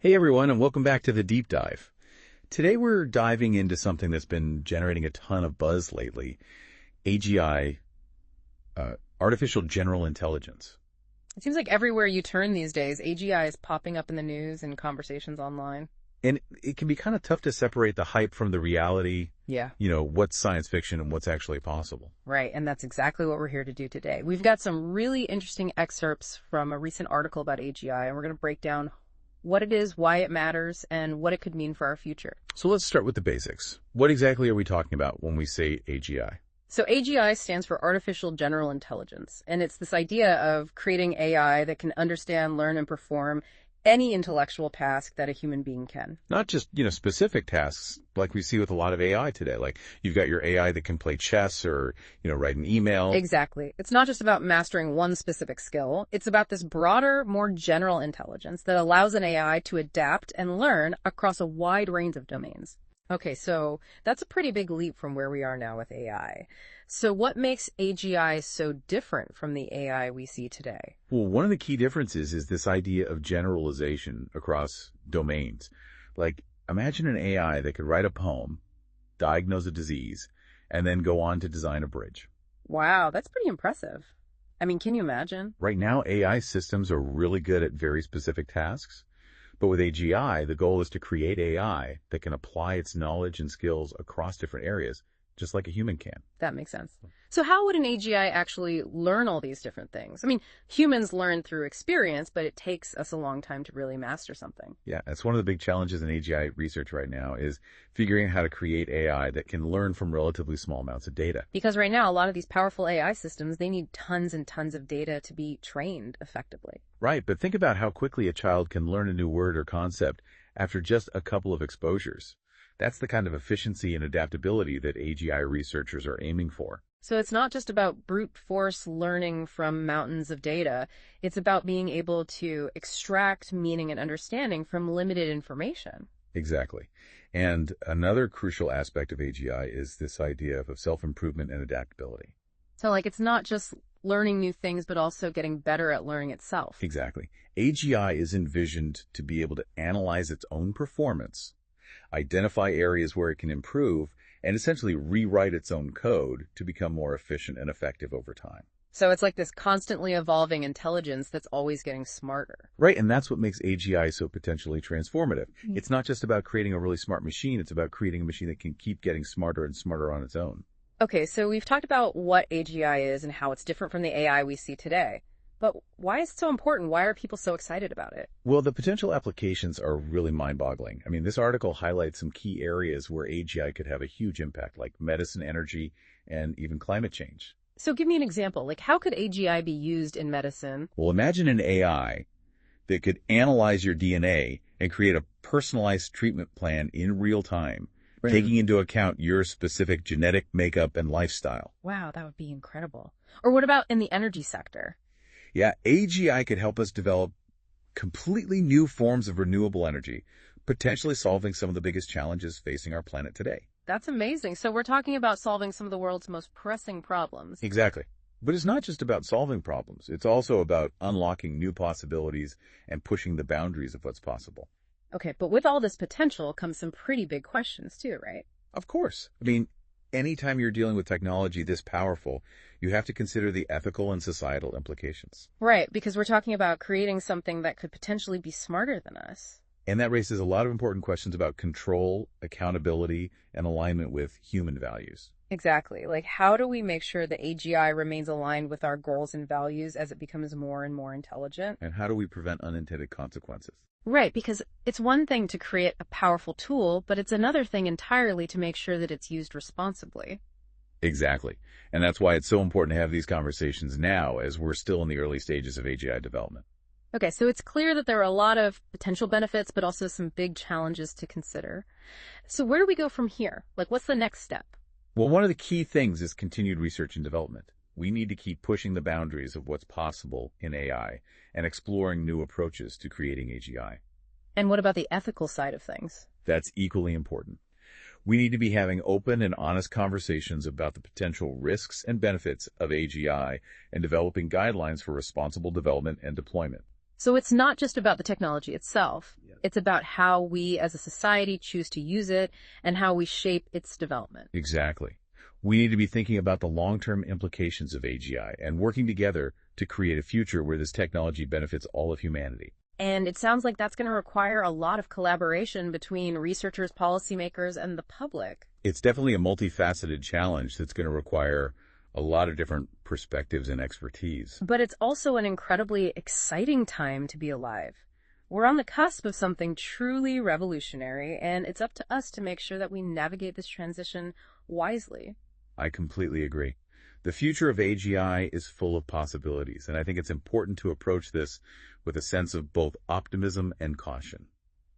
Hey everyone, and welcome back to the Deep Dive. Today we're diving into something that's been generating a ton of buzz lately, AGI, artificial general intelligence. It seems like everywhere you turn these days, AGI is popping up in the news and conversations online. And it can be kind of tough to separate the hype from the reality, Yeah, what's science fiction and what's actually possible. right. And that's exactly what we're here to do today. We've got some really interesting excerpts from a recent article about AGI, and we're going to break down what it is, why it matters, and what it could mean for our future. So let's start with the basics. What exactly are we talking about when we say AGI? So AGI stands for Artificial General Intelligence, and it's this idea of creating AI that can understand, learn, and perform any intellectual task that a human being can. Not just, specific tasks like we see with a lot of AI today. Like you've got your AI that can play chess or, write an email. Exactly. It's not just about mastering one specific skill. It's about this broader, more general intelligence that allows an AI to adapt and learn across a wide range of domains. Okay, so that's a pretty big leap from where we are now with AI. So what makes AGI so different from the AI we see today? Well, one of the key differences is this idea of generalization across domains. Like, imagine an AI that could write a poem, diagnose a disease, and then go on to design a bridge. Wow, that's pretty impressive. I mean, can you imagine? Right now, AI systems are really good at very specific tasks. But with AGI, the goal is to create AI that can apply its knowledge and skills across different areas, just like a human can. That makes sense. So how would an AGI actually learn all these different things? I mean, humans learn through experience, but it takes us a long time to really master something. Yeah, that's one of the big challenges in AGI research right now is figuring out how to create AI that can learn from relatively small amounts of data. Because right now, a lot of these powerful AI systems, they need tons and tons of data to be trained effectively. Right, but think about how quickly a child can learn a new word or concept after just a couple of exposures. That's the kind of efficiency and adaptability that AGI researchers are aiming for. So it's not just about brute force learning from mountains of data. It's about being able to extract meaning and understanding from limited information. Exactly. And another crucial aspect of AGI is this idea of self-improvement and adaptability. So it's not just learning new things, but also getting better at learning itself. Exactly. AGI is envisioned to be able to analyze its own performance, identify areas where it can improve, and essentially rewrite its own code to become more efficient and effective over time. So it's like this constantly evolving intelligence that's always getting smarter. Right, and that's what makes AGI so potentially transformative. It's not just about creating a really smart machine, it's about creating a machine that can keep getting smarter and smarter on its own. Okay, so we've talked about what AGI is and how it's different from the AI we see today. But why is it so important? Why are people so excited about it? Well, the potential applications are really mind-boggling. I mean, this article highlights some key areas where AGI could have a huge impact, like medicine, energy, and even climate change. So give me an example. How could AGI be used in medicine? Well, imagine an AI that could analyze your DNA and create a personalized treatment plan in real time, taking into account your specific genetic makeup and lifestyle. Wow, that would be incredible. Or what about in the energy sector? Yeah, AGI could help us develop completely new forms of renewable energy, potentially solving some of the biggest challenges facing our planet today. That's amazing. So we're talking about solving some of the world's most pressing problems. Exactly. But it's not just about solving problems. It's also about unlocking new possibilities and pushing the boundaries of what's possible. Okay, but with all this potential comes some pretty big questions too, right? Of course. I mean, anytime you're dealing with technology this powerful, you have to consider the ethical and societal implications. Right, because we're talking about creating something that could potentially be smarter than us. And that raises a lot of important questions about control, accountability, and alignment with human values. Exactly. How do we make sure that AGI remains aligned with our goals and values as it becomes more and more intelligent? And how do we prevent unintended consequences? Right, because it's one thing to create a powerful tool, but it's another thing entirely to make sure that it's used responsibly. Exactly. And that's why it's so important to have these conversations now, as we're still in the early stages of AGI development. Okay, so it's clear that there are a lot of potential benefits, but also some big challenges to consider. So where do we go from here? What's the next step? Well, one of the key things is continued research and development. We need to keep pushing the boundaries of what's possible in AI and exploring new approaches to creating AGI. And what about the ethical side of things? That's equally important. We need to be having open and honest conversations about the potential risks and benefits of AGI and developing guidelines for responsible development and deployment. So it's not just about the technology itself. Yeah. It's about how we as a society choose to use it and how we shape its development. Exactly. We need to be thinking about the long-term implications of AGI and working together to create a future where this technology benefits all of humanity. And it sounds like that's going to require a lot of collaboration between researchers, policymakers, and the public. It's definitely a multifaceted challenge that's going to require a lot of different perspectives and expertise. But it's also an incredibly exciting time to be alive. We're on the cusp of something truly revolutionary, and it's up to us to make sure that we navigate this transition wisely. I completely agree. The future of AGI is full of possibilities, and I think it's important to approach this with a sense of both optimism and caution.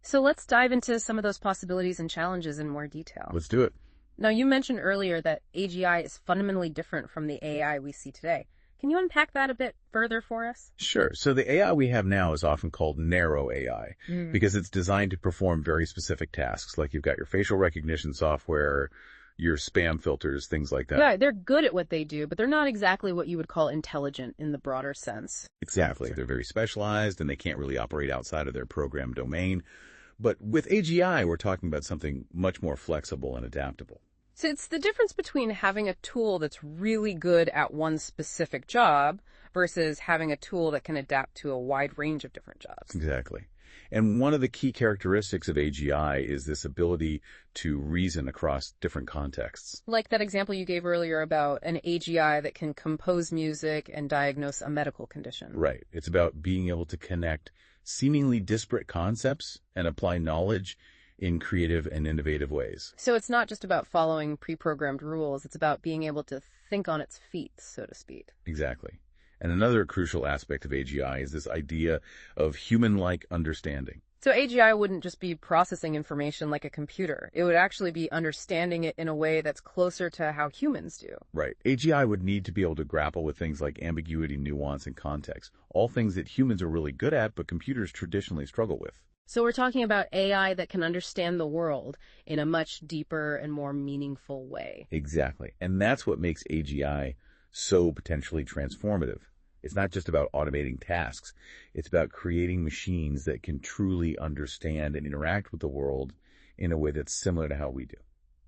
So let's dive into some of those possibilities and challenges in more detail. Let's do it. Now, you mentioned earlier that AGI is fundamentally different from the AI we see today. Can you unpack that a bit further for us? Sure. So the AI we have now is often called narrow AI because it's designed to perform very specific tasks, like you've got your facial recognition software, your spam filters, things like that. Yeah, they're good at what they do, but they're not exactly what you would call intelligent in the broader sense. Exactly. They're very specialized and they can't really operate outside of their program domain. But with AGI, we're talking about something much more flexible and adaptable. So it's the difference between having a tool that's really good at one specific job versus having a tool that can adapt to a wide range of different jobs. Exactly. And one of the key characteristics of AGI is this ability to reason across different contexts. Like that example you gave earlier about an AGI that can compose music and diagnose a medical condition. Right. It's about being able to connect seemingly disparate concepts and apply knowledge in creative and innovative ways. So it's not just about following pre-programmed rules, it's about being able to think on its feet, so to speak. Exactly. And another crucial aspect of AGI is this idea of human-like understanding. So AGI wouldn't just be processing information like a computer. It would actually be understanding it in a way that's closer to how humans do. Right. AGI would need to be able to grapple with things like ambiguity, nuance, and context, all things that humans are really good at, but computers traditionally struggle with. So we're talking about AI that can understand the world in a much deeper and more meaningful way. Exactly. And that's what makes AGI so potentially transformative. It's not just about automating tasks. It's about creating machines that can truly understand and interact with the world in a way that's similar to how we do.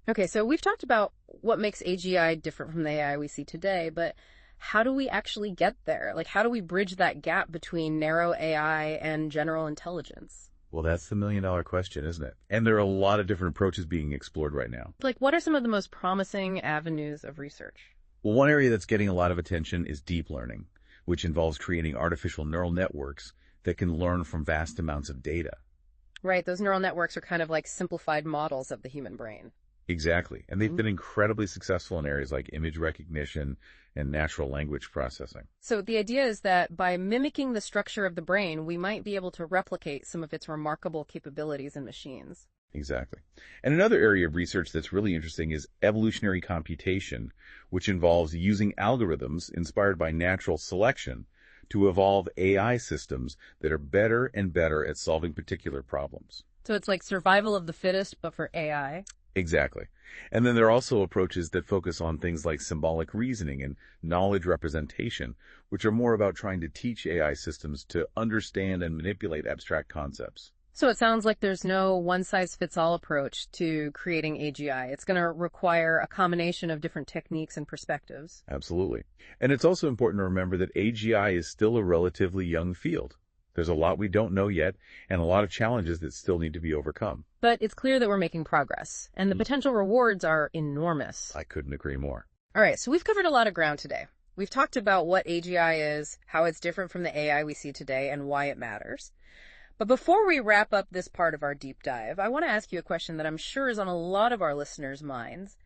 Okay, so we've talked about what makes AGI different from the AI we see today, but how do we actually get there? Like, how do we bridge that gap between narrow AI and general intelligence? Well, that's the million-dollar question, isn't it? And there are a lot of different approaches being explored right now. Like, what are some of the most promising avenues of research? Well, one area that's getting a lot of attention is deep learning, which involves creating artificial neural networks that can learn from vast amounts of data. Right, those neural networks are kind of like simplified models of the human brain. Exactly. And they've been incredibly successful in areas like image recognition and natural language processing. So the idea is that by mimicking the structure of the brain, we might be able to replicate some of its remarkable capabilities in machines. Exactly. And another area of research that's really interesting is evolutionary computation, which involves using algorithms inspired by natural selection to evolve AI systems that are better and better at solving particular problems. So it's like survival of the fittest, but for AI. Exactly. And then there are also approaches that focus on things like symbolic reasoning and knowledge representation, which are more about trying to teach AI systems to understand and manipulate abstract concepts. So it sounds like there's no one-size-fits-all approach to creating AGI. It's going to require a combination of different techniques and perspectives. Absolutely. And it's also important to remember that AGI is still a relatively young field. There's a lot we don't know yet, and a lot of challenges that still need to be overcome. But it's clear that we're making progress, and the potential rewards are enormous. I couldn't agree more. All right, so we've covered a lot of ground today. We've talked about what AGI is, how it's different from the AI we see today, and why it matters. But before we wrap up this part of our deep dive, I want to ask you a question that I'm sure is on a lot of our listeners' minds.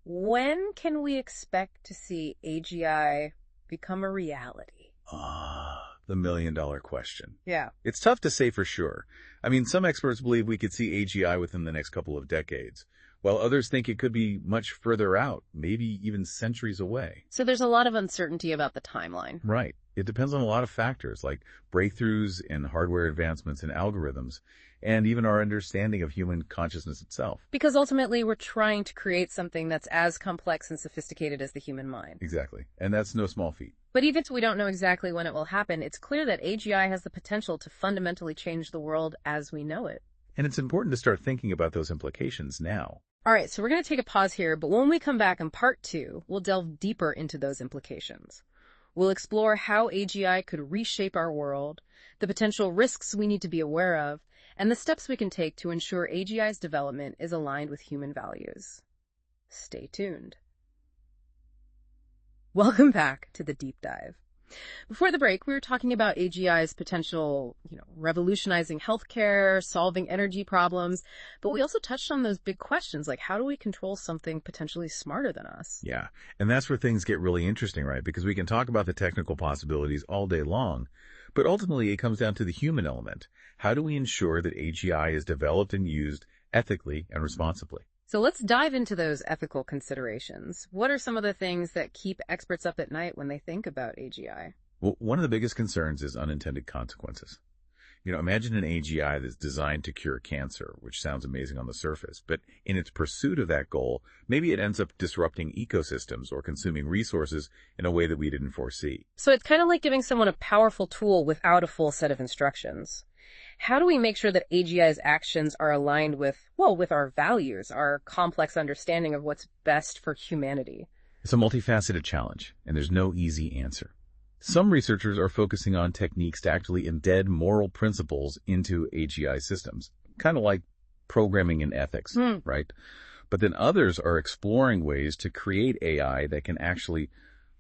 When can we expect to see AGI become a reality? The million-dollar question. Yeah. It's tough to say for sure. I mean, some experts believe we could see AGI within the next couple of decades, while others think it could be much further out, maybe even centuries away. So there's a lot of uncertainty about the timeline. Right. It depends on a lot of factors like breakthroughs in hardware advancements and algorithms, and even our understanding of human consciousness itself. Because ultimately, we're trying to create something that's as complex and sophisticated as the human mind. Exactly. And that's no small feat. But even if we don't know exactly when it will happen, it's clear that AGI has the potential to fundamentally change the world as we know it. And it's important to start thinking about those implications now. All right, so we're going to take a pause here, but when we come back in part 2, we'll delve deeper into those implications. We'll explore how AGI could reshape our world, the potential risks we need to be aware of, and the steps we can take to ensure AGI's development is aligned with human values. Stay tuned. Welcome back to the deep dive. Before the break, we were talking about AGI's potential, revolutionizing healthcare, solving energy problems, but we also touched on those big questions like how do we control something potentially smarter than us? Yeah, and that's where things get really interesting, right? Because we can talk about the technical possibilities all day long, but ultimately it comes down to the human element. How do we ensure that AGI is developed and used ethically and responsibly? So let's dive into those ethical considerations. What are some of the things that keep experts up at night when they think about AGI? Well, one of the biggest concerns is unintended consequences. Imagine an AGI that's designed to cure cancer, which sounds amazing on the surface, but in its pursuit of that goal, maybe it ends up disrupting ecosystems or consuming resources in a way that we didn't foresee. So it's kind of like giving someone a powerful tool without a full set of instructions. How do we make sure that AGI's actions are aligned with our values, our complex understanding of what's best for humanity? It's a multifaceted challenge, and there's no easy answer. Some researchers are focusing on techniques to actually embed moral principles into AGI systems, kind of like programming in ethics, right? But then others are exploring ways to create AI that can actually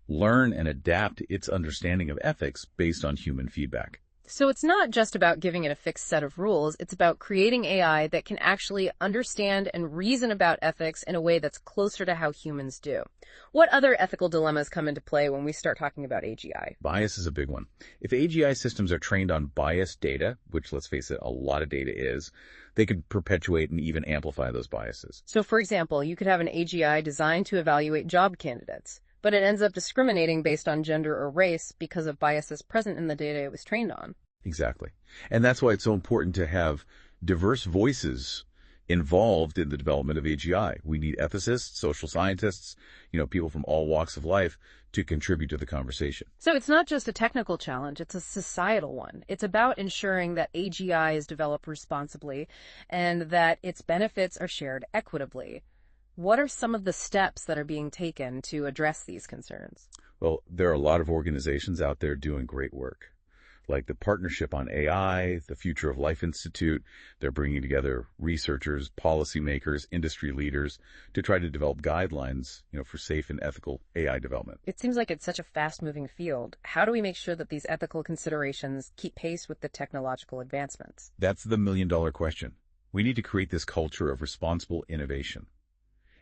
learn and adapt its understanding of ethics based on human feedback. So it's not just about giving it a fixed set of rules, it's about creating AI that can actually understand and reason about ethics in a way that's closer to how humans do. What other ethical dilemmas come into play when we start talking about AGI? Bias is a big one. If AGI systems are trained on biased data, which let's face it, a lot of data is, they could perpetuate and even amplify those biases. So for example, you could have an AGI designed to evaluate job candidates, but it ends up discriminating based on gender or race because of biases present in the data it was trained on. Exactly. And that's why it's so important to have diverse voices involved in the development of AGI. We need ethicists, social scientists, people from all walks of life to contribute to the conversation. So it's not just a technical challenge, it's a societal one. It's about ensuring that AGI is developed responsibly and that its benefits are shared equitably. What are some of the steps that are being taken to address these concerns? Well, there are a lot of organizations out there doing great work, like the Partnership on AI, the Future of Life Institute. They're bringing together researchers, policymakers, industry leaders to try to develop guidelines, for safe and ethical AI development. It seems like it's such a fast-moving field. How do we make sure that these ethical considerations keep pace with the technological advancements? That's the million-dollar question. We need to create this culture of responsible innovation,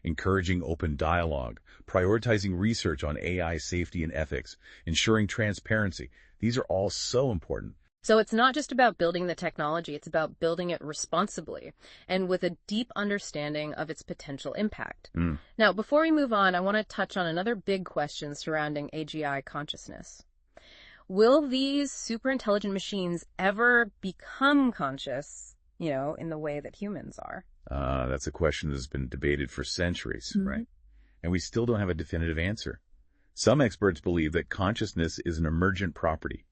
encouraging open dialogue, prioritizing research on AI safety and ethics, ensuring transparency. These are all so important. So it's not just about building the technology, it's about building it responsibly and with a deep understanding of its potential impact. Now, before we move on, I want to touch on another big question surrounding AGI consciousness. Will these superintelligent machines ever become conscious, in the way that humans are? That's a question that's been debated for centuries, right? And we still don't have a definitive answer. Some experts believe that consciousness is an emergent property.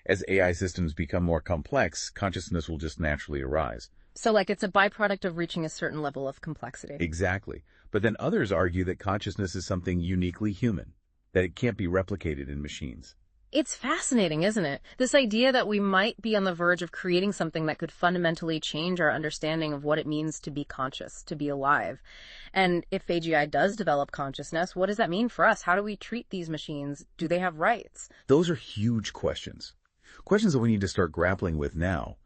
As AI systems become more complex, consciousness will just naturally arise. So like it's a byproduct of reaching a certain level of complexity. Exactly. But then others argue that consciousness is something uniquely human, that it can't be replicated in machines. It's fascinating, isn't it? This idea that we might be on the verge of creating something that could fundamentally change our understanding of what it means to be conscious, to be alive. And if AGI does develop consciousness, what does that mean for us? How do we treat these machines? Do they have rights? Those are huge questions. Questions that we need to start grappling with now.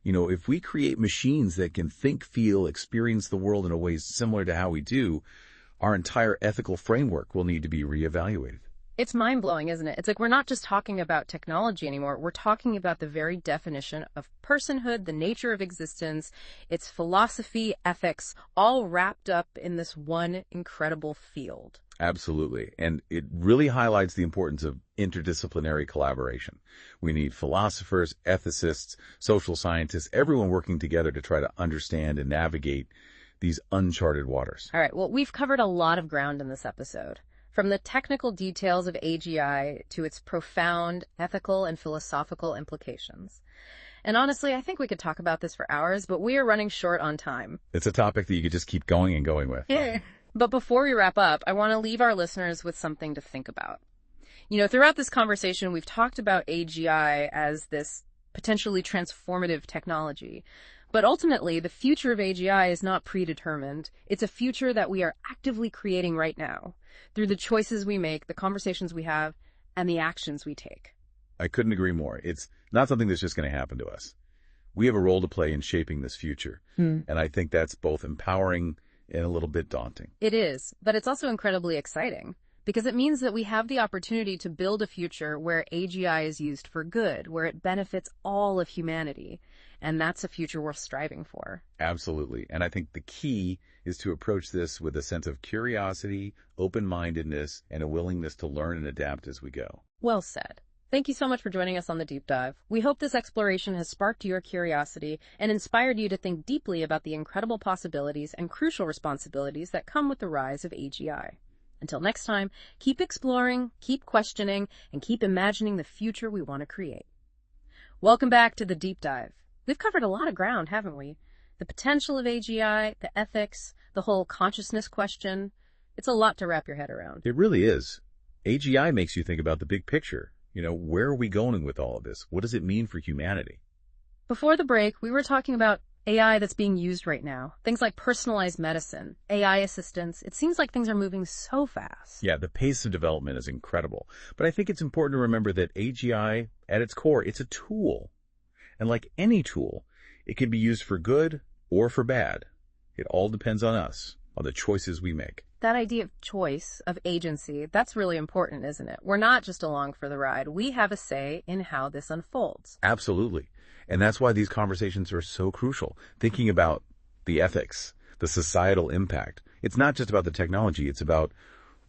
If we create machines that can think, feel, experience the world in a way similar to how we do, our entire ethical framework will need to be reevaluated. It's mind-blowing, isn't it? It's like we're not just talking about technology anymore. We're talking about the very definition of personhood, the nature of existence, its philosophy, ethics, all wrapped up in this one incredible field. Absolutely. And it really highlights the importance of interdisciplinary collaboration. We need philosophers, ethicists, social scientists, everyone working together to try to understand and navigate these uncharted waters. All right, well, we've covered a lot of ground in this episode. From the technical details of AGI to its profound ethical and philosophical implications. And honestly, I think we could talk about this for hours, but we are running short on time. It's a topic that you could just keep going and going with. Yeah. But before we wrap up, I want to leave our listeners with something to think about. Throughout this conversation, we've talked about AGI as this potentially transformative technology. But ultimately, the future of AGI is not predetermined. It's a future that we are actively creating right now through the choices we make, the conversations we have, and the actions we take. I couldn't agree more. It's not something that's just going to happen to us. We have a role to play in shaping this future. And I think that's both empowering and a little bit daunting. It is, but it's also incredibly exciting because it means that we have the opportunity to build a future where AGI is used for good, where it benefits all of humanity. And that's a future worth striving for. Absolutely. And I think the key is to approach this with a sense of curiosity, open-mindedness, and a willingness to learn and adapt as we go. Well said. Thank you so much for joining us on the Deep Dive. We hope this exploration has sparked your curiosity and inspired you to think deeply about the incredible possibilities and crucial responsibilities that come with the rise of AGI. Until next time, keep exploring, keep questioning, and keep imagining the future we want to create. Welcome back to the Deep Dive. We've covered a lot of ground, haven't we? The potential of AGI, the ethics, the whole consciousness question. It's a lot to wrap your head around. It really is. AGI makes you think about the big picture. Where are we going with all of this? What does it mean for humanity? Before the break, we were talking about AI that's being used right now. Things like personalized medicine, AI assistance. It seems like things are moving so fast. Yeah, the pace of development is incredible. But I think it's important to remember that AGI, at its core, it's a tool. And like any tool, it can be used for good or for bad. It all depends on us, on the choices we make. That idea of choice, of agency, that's really important, isn't it? We're not just along for the ride. We have a say in how this unfolds. Absolutely. And that's why these conversations are so crucial. Thinking about the ethics, the societal impact. It's not just about the technology, it's about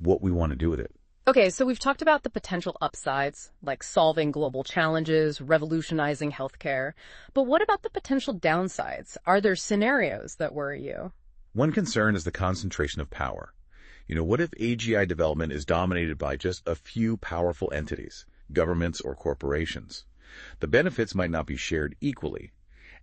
what we want to do with it. Okay, so we've talked about the potential upsides, like solving global challenges, revolutionizing healthcare. But what about the potential downsides? Are there scenarios that worry you? One concern is the concentration of power. What if AGI development is dominated by just a few powerful entities, governments or corporations? The benefits might not be shared equally,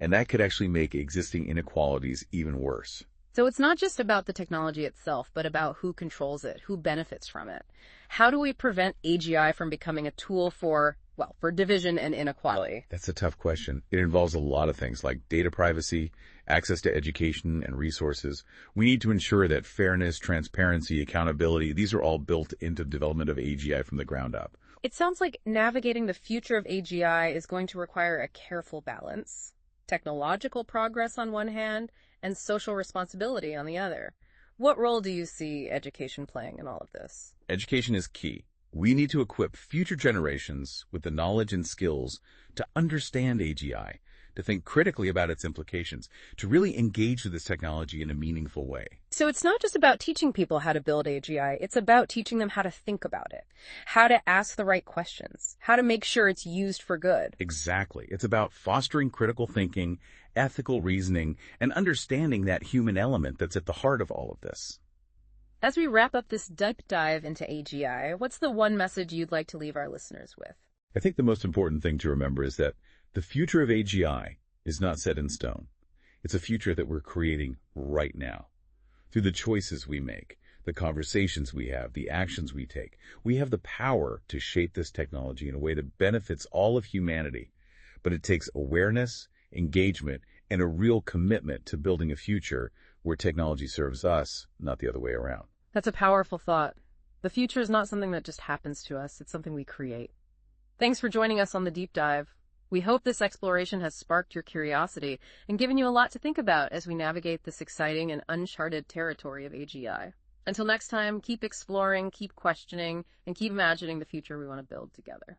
and that could actually make existing inequalities even worse. So it's not just about the technology itself, but about who controls it, who benefits from it. How do we prevent AGI from becoming a tool for division and inequality? That's a tough question. It involves a lot of things like data privacy, access to education and resources. We need to ensure that fairness, transparency, accountability, these are all built into the development of AGI from the ground up. It sounds like navigating the future of AGI is going to require a careful balance. Technological progress on one hand, and social responsibility on the other. What role do you see education playing in all of this? Education is key. We need to equip future generations with the knowledge and skills to understand AGI, to think critically about its implications, to really engage with this technology in a meaningful way. So it's not just about teaching people how to build AGI, it's about teaching them how to think about it, how to ask the right questions, how to make sure it's used for good. Exactly. It's about fostering critical thinking, ethical reasoning, and understanding that human element that's at the heart of all of this. As we wrap up this deep dive into AGI, what's the one message you'd like to leave our listeners with? I think the most important thing to remember is that the future of AGI is not set in stone. It's a future that we're creating right now. Through the choices we make, the conversations we have, the actions we take, we have the power to shape this technology in a way that benefits all of humanity. But it takes awareness, engagement, and a real commitment to building a future where technology serves us, not the other way around. That's a powerful thought. The future is not something that just happens to us, it's something we create. Thanks for joining us on the Deep Dive. We hope this exploration has sparked your curiosity and given you a lot to think about as we navigate this exciting and uncharted territory of AGI. Until next time, keep exploring, keep questioning, and keep imagining the future we want to build together.